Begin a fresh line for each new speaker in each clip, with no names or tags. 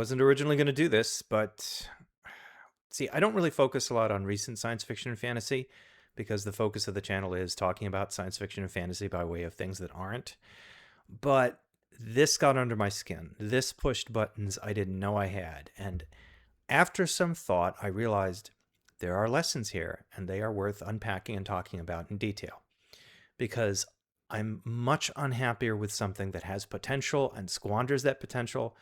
wasn't originally going to do this, but see, I don't really focus a lot on recent science fiction and fantasy because the focus of the channel is talking about science fiction and fantasy by way of things that aren't. But this got under my skin. This pushed buttons I didn't know I had. And after some thought, I realized there are lessons here, and they are worth unpacking and talking about in detail. Because I'm much unhappier with something that has potential and squanders that potential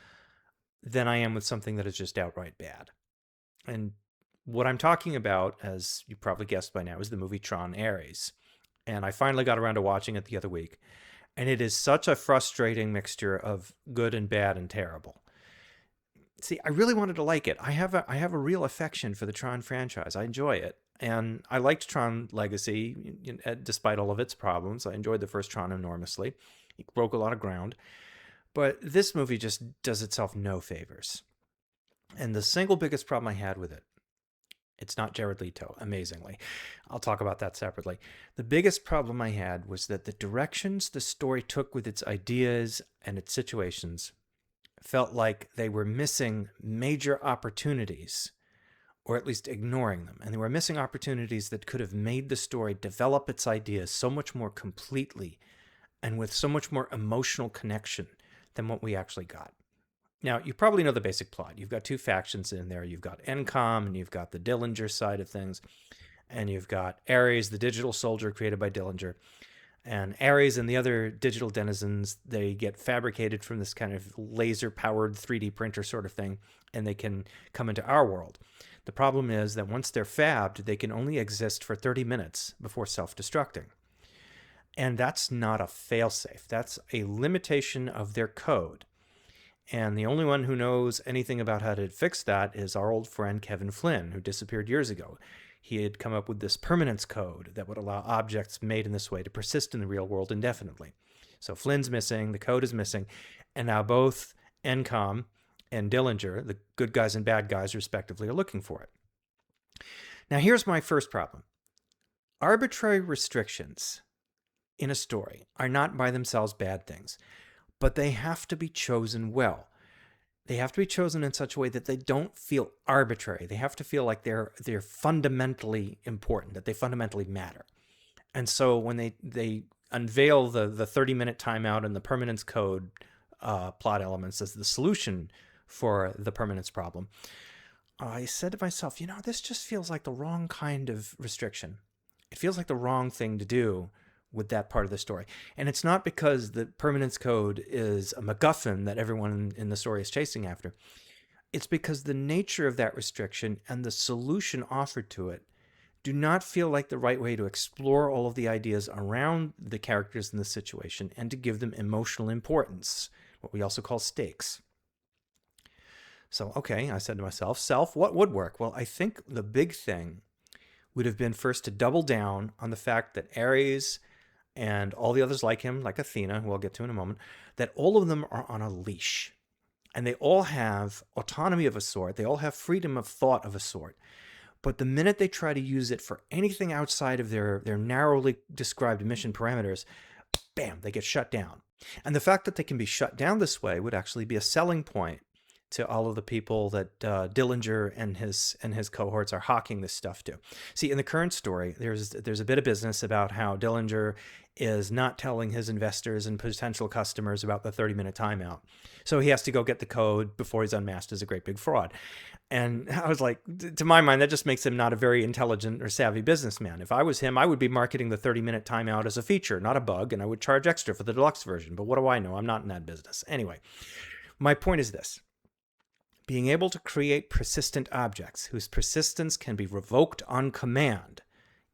than I am with something that is just outright bad. And what I'm talking about, as you probably guessed by now, is the movie Tron Ares. And I finally got around to watching it the other week. And it is such a frustrating mixture of good and bad and terrible. See, I really wanted to like it. I have a real affection for the Tron franchise. I enjoy it. And I liked Tron Legacy, despite all of its problems. I enjoyed the first Tron enormously. It broke a lot of ground. But this movie just does itself no favors. And the single biggest problem I had with it, it's not Jared Leto, amazingly. I'll talk about that separately. The biggest problem I had was that the directions the story took with its ideas and its situations felt like they were missing major opportunities, or at least ignoring them. And they were missing opportunities that could have made the story develop its ideas so much more completely and with so much more emotional connection than what we actually got. Now, you probably know the basic plot. You've got two factions in there. You've got Encom, and you've got the Dillinger side of things. And you've got Ares, the digital soldier created by Dillinger. And Ares and the other digital denizens, they get fabricated from this kind of laser-powered 3D printer sort of thing, and they can come into our world. The problem is that once they're fabbed, they can only exist for 30 minutes before self-destructing. And that's not a failsafe. That's a limitation of their code. And the only one who knows anything about how to fix that is our old friend Kevin Flynn, who disappeared years ago. He had come up with this permanence code that would allow objects made in this way to persist in the real world indefinitely. So Flynn's missing, the code is missing, and now both Encom and Dillinger, the good guys and bad guys respectively, are looking for it. Now here's my first problem. Arbitrary restrictions in a story are not by themselves bad things, but they have to be chosen well. They have to be chosen in such a way that they don't feel arbitrary. They have to feel like they're fundamentally important, that they fundamentally matter. And so when they unveil the 30-minute timeout and the permanence code plot elements as the solution for the permanence problem, I said to myself, this just feels like the wrong kind of restriction. It feels like the wrong thing to do with that part of the story. And it's not because the permanence code is a MacGuffin that everyone in the story is chasing after. It's because the nature of that restriction and the solution offered to it do not feel like the right way to explore all of the ideas around the characters in the situation and to give them emotional importance, what we also call stakes. So, okay, I said to myself, what would work? Well, I think the big thing would have been first to double down on the fact that Ares and all the others like him, like Athena, who I'll get to in a moment, that all of them are on a leash. And they all have autonomy of a sort. They all have freedom of thought of a sort. But the minute they try to use it for anything outside of their narrowly described mission parameters, bam, they get shut down. And the fact that they can be shut down this way would actually be a selling point to all of the people that Dillinger and his cohorts are hawking this stuff to. See, in the current story, there's a bit of business about how Dillinger is not telling his investors and potential customers about the 30-minute timeout. So he has to go get the code before he's unmasked as a great big fraud. And I was like, to my mind, that just makes him not a very intelligent or savvy businessman. If I was him, I would be marketing the 30-minute timeout as a feature, not a bug, and I would charge extra for the deluxe version. But what do I know? I'm not in that business. Anyway, my point is this. Being able to create persistent objects whose persistence can be revoked on command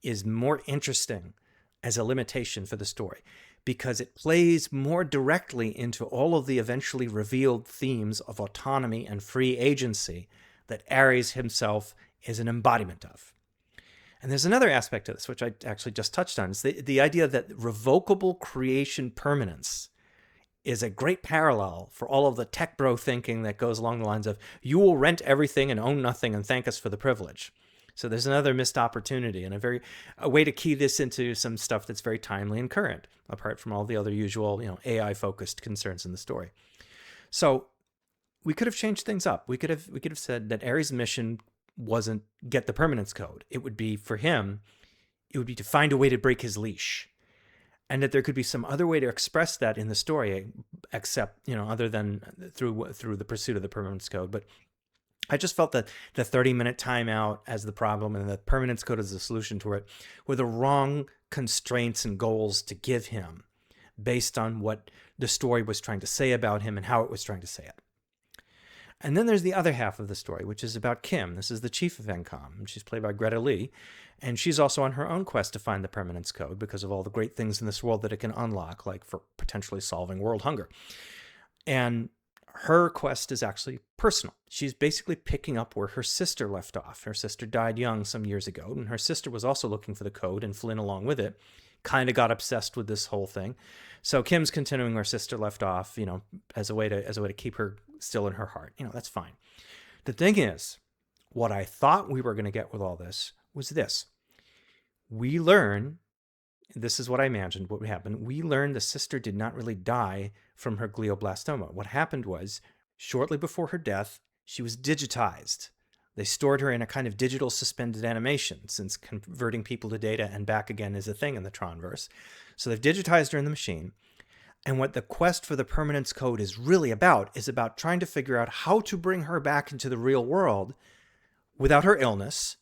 is more interesting as a limitation for the story because it plays more directly into all of the eventually revealed themes of autonomy and free agency that Ares himself is an embodiment of. And there's another aspect to this, which I actually just touched on. It's the idea that revocable creation permanence is a great parallel for all of the tech bro thinking that goes along the lines of, you will rent everything and own nothing and thank us for the privilege. So there's another missed opportunity and a way to key this into some stuff that's very timely and current, apart from all the other usual, AI-focused concerns in the story. So we could have changed things up. We could have said that Ares' mission wasn't get the permanence code. It would be for him, it would be to find a way to break his leash. And that there could be some other way to express that in the story, except, other than through the pursuit of the permanence code. But I just felt that the 30-minute timeout as the problem and the permanence code as the solution to it were the wrong constraints and goals to give him based on what the story was trying to say about him and how it was trying to say it. And then there's the other half of the story, which is about Kim. This is the chief of NCOM. She's played by Greta Lee. And she's also on her own quest to find the permanence code because of all the great things in this world that it can unlock, like for potentially solving world hunger. And her quest is actually personal. She's basically picking up where her sister left off. Her sister died young some years ago, and her sister was also looking for the code, and Flynn along with it kind of got obsessed with this whole thing. So Kim's continuing where sister left off, as a way to keep her still in her heart. That's fine. The thing is, what I thought we were going to get with all this was this. We learn, this is what I imagined what would happen. We learned the sister did not really die from her glioblastoma. What happened was, shortly before her death, she was digitized. They stored her in a kind of digital suspended animation, since converting people to data and back again is a thing in the Tronverse. So they've digitized her in the machine. And what the quest for the permanence code is really about is about trying to figure out how to bring her back into the real world without her illness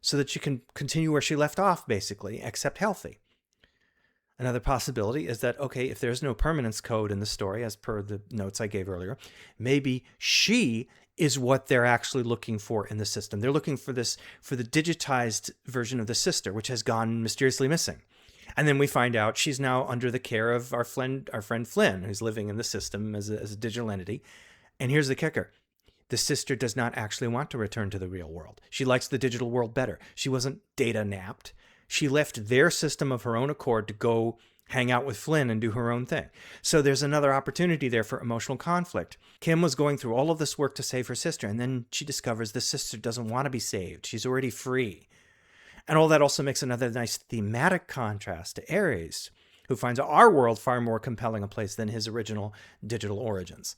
so that she can continue where she left off, basically, except healthy. Another possibility is that, okay, if there's no permanence code in the story, as per the notes I gave earlier, maybe she is what they're actually looking for in the system. They're looking for the digitized version of the sister, which has gone mysteriously missing. And then we find out she's now under the care of our friend Flynn, who's living in the system as a digital entity. And here's the kicker. The sister does not actually want to return to the real world. She likes the digital world better. She wasn't data napped. She left their system of her own accord to go hang out with Flynn and do her own thing. So there's another opportunity there for emotional conflict. Kim was going through all of this work to save her sister, and then she discovers the sister doesn't want to be saved. She's already free. And all that also makes another nice thematic contrast to Ares, who finds our world far more compelling a place than his original digital origins.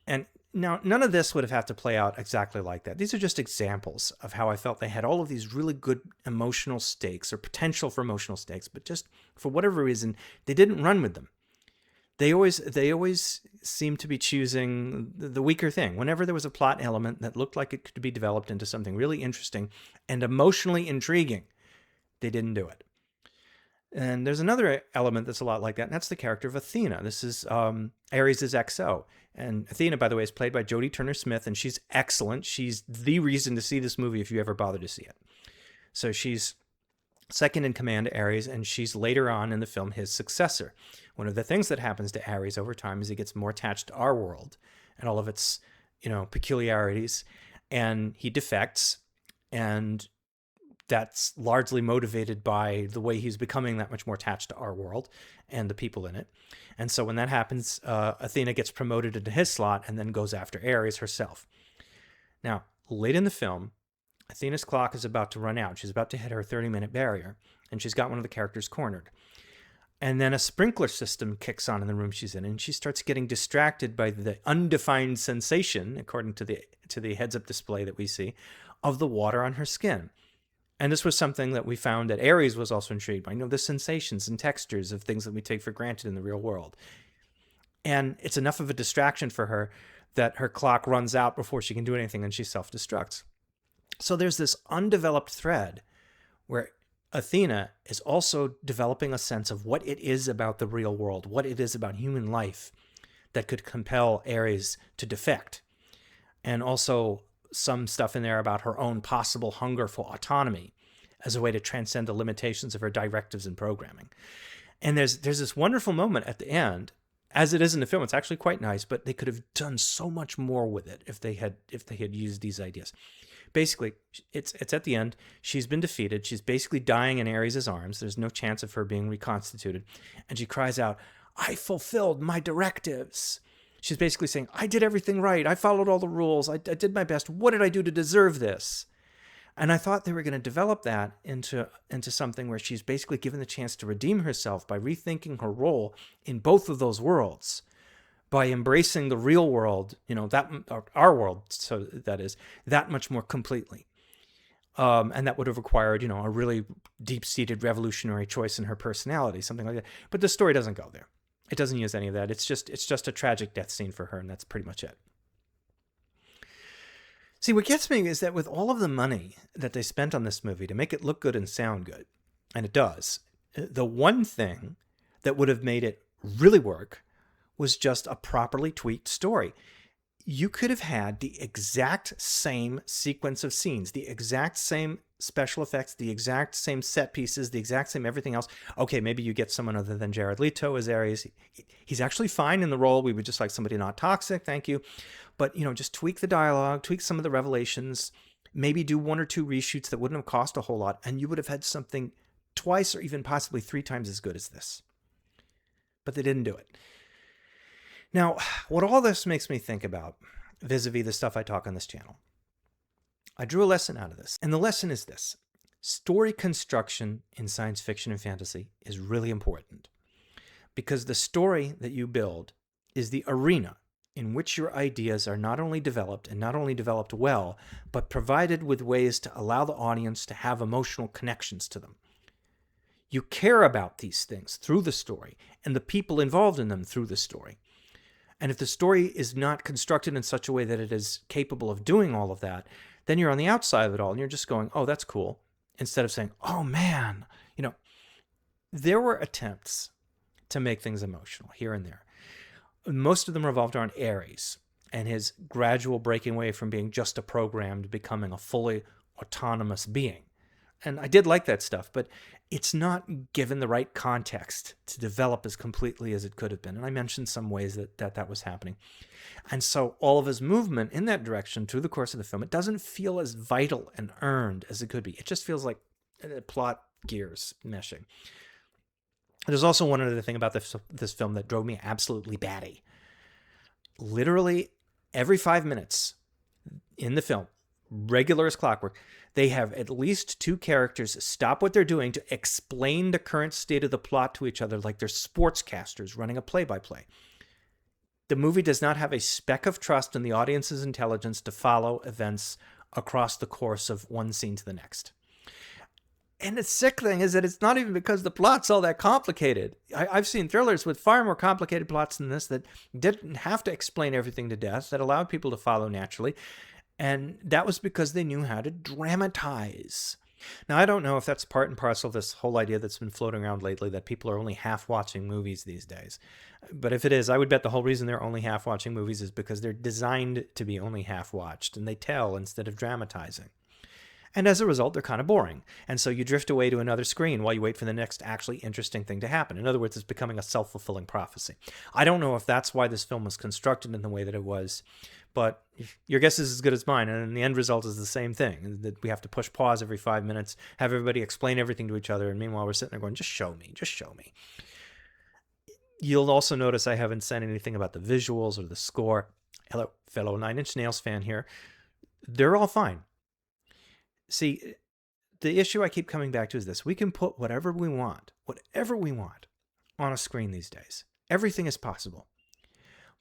And now, none of this would have had to play out exactly like that. These are just examples of how I felt they had all of these really good emotional stakes or potential for emotional stakes, but just for whatever reason, they didn't run with them. They always seemed to be choosing the weaker thing. Whenever there was a plot element that looked like it could be developed into something really interesting and emotionally intriguing, they didn't do it. And there's another element that's a lot like that, and that's the character of Athena. This is Ares' XO. And Athena, by the way, is played by Jodie Turner-Smith, and she's excellent. She's the reason to see this movie if you ever bother to see it. So she's second in command to Ares, and she's later on in the film his successor. One of the things that happens to Ares over time is he gets more attached to our world and all of its, peculiarities, and he defects, and that's largely motivated by the way he's becoming that much more attached to our world and the people in it. And so when that happens, Athena gets promoted into his slot and then goes after Ares herself. Now, late in the film, Athena's clock is about to run out. She's about to hit her 30-minute barrier, and she's got one of the characters cornered. And then a sprinkler system kicks on in the room she's in, and she starts getting distracted by the undefined sensation, according to the heads-up display that we see, of the water on her skin. And this was something that we found that Ares was also intrigued by, the sensations and textures of things that we take for granted in the real world. And it's enough of a distraction for her that her clock runs out before she can do anything, and she self-destructs. So there's this undeveloped thread where Athena is also developing a sense of what it is about the real world, what it is about human life that could compel Ares to defect. And also some stuff in there about her own possible hunger for autonomy as a way to transcend the limitations of her directives and programming. And there's this wonderful moment at the end, as it is in the film. It's actually quite nice, but they could have done so much more with it if they had used these ideas. Basically, it's at the end. She's been defeated. She's basically dying in Ares' arms. There's no chance of her being reconstituted. And she cries out, "I fulfilled my directives." She's basically saying, I did everything right. I followed all the rules. I did my best. What did I do to deserve this? And I thought they were going to develop that into something where she's basically given the chance to redeem herself by rethinking her role in both of those worlds. by embracing the real world, that our world, so that is, that much more completely. And that would have required, a really deep-seated revolutionary choice in her personality, something like that. But the story doesn't go there. It doesn't use any of that. It's just a tragic death scene for her, and that's pretty much it. See, what gets me is that with all of the money that they spent on this movie to make it look good and sound good, and it does, the one thing that would have made it really work was just a properly tweaked story. You could have had the exact same sequence of scenes, the exact same special effects, the exact same set pieces, the exact same everything else. Okay, maybe you get someone other than Jared Leto as Ares. He's actually fine in the role. We would just like somebody not toxic, thank you. But, just tweak the dialogue, tweak some of the revelations, maybe do 1 or 2 reshoots that wouldn't have cost a whole lot, and you would have had something twice or even possibly 3 times as good as this. But they didn't do it. Now, what all this makes me think about, vis-a-vis the stuff I talk on this channel, I drew a lesson out of this. And the lesson is this. Story construction in science fiction and fantasy is really important, because the story that you build is the arena in which your ideas are not only developed, and not only developed well, but provided with ways to allow the audience to have emotional connections to them. You care about these things through the story, and the people involved in them through the story. And if the story is not constructed in such a way that it is capable of doing all of that, then you're on the outside of it all, and you're just going, oh, that's cool, instead of saying, oh, man. There were attempts to make things emotional here and there. Most of them revolved around Ares and his gradual breaking away from being just a program to becoming a fully autonomous being. And I did like that stuff, but it's not given the right context to develop as completely as it could have been. And I mentioned some ways that was happening. And so all of his movement in that direction through the course of the film, it doesn't feel as vital and earned as it could be. It just feels like plot gears meshing. There's also one other thing about this film that drove me absolutely batty. Literally every 5 minutes in the film, regular as clockwork, they have at least 2 characters stop what they're doing to explain the current state of the plot to each other like they're sportscasters running a play-by-play. The movie does not have a speck of trust in the audience's intelligence to follow events across the course of one scene to the next. And the sick thing is that it's not even because the plot's all that complicated. I've seen thrillers with far more complicated plots than this that didn't have to explain everything to death, that allowed people to follow naturally. And that was because they knew how to dramatize. Now, I don't know if that's part and parcel of this whole idea that's been floating around lately that people are only half watching movies these days. But if it is, I would bet the whole reason they're only half watching movies is because they're designed to be only half watched, and they tell instead of dramatizing. And as a result, they're kind of boring. And so you drift away to another screen while you wait for the next actually interesting thing to happen. In other words, it's becoming a self-fulfilling prophecy. I don't know if that's why this film was constructed in the way that it was, but your guess is as good as mine. And the end result is the same thing, that we have to push pause every 5 minutes, have everybody explain everything to each other, and meanwhile we're sitting there going, just show me, just show me. You'll also notice I haven't said anything about the visuals or the score. Hello, fellow Nine Inch Nails fan here. They're all fine. See, the issue I keep coming back to is this. We can put whatever we want on a screen these days. Everything is possible.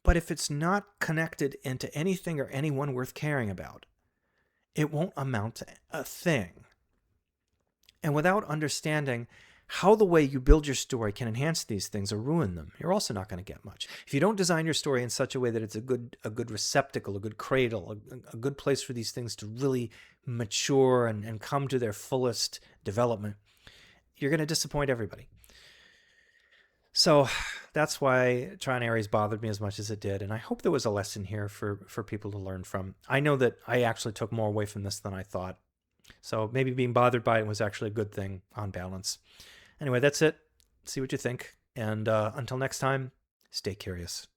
But if it's not connected into anything or anyone worth caring about, it won't amount to a thing. And without understanding how the way you build your story can enhance these things or ruin them, you're also not going to get much. If you don't design your story in such a way that it's a good receptacle, a good cradle, a good place for these things to really mature and come to their fullest development, you're going to disappoint everybody. So that's why Tron Ares bothered me as much as it did, and I hope there was a lesson here for people to learn from. I know that I actually took more away from this than I thought, so maybe being bothered by it was actually a good thing on balance. Anyway, that's it. See what you think, and until next time, stay curious.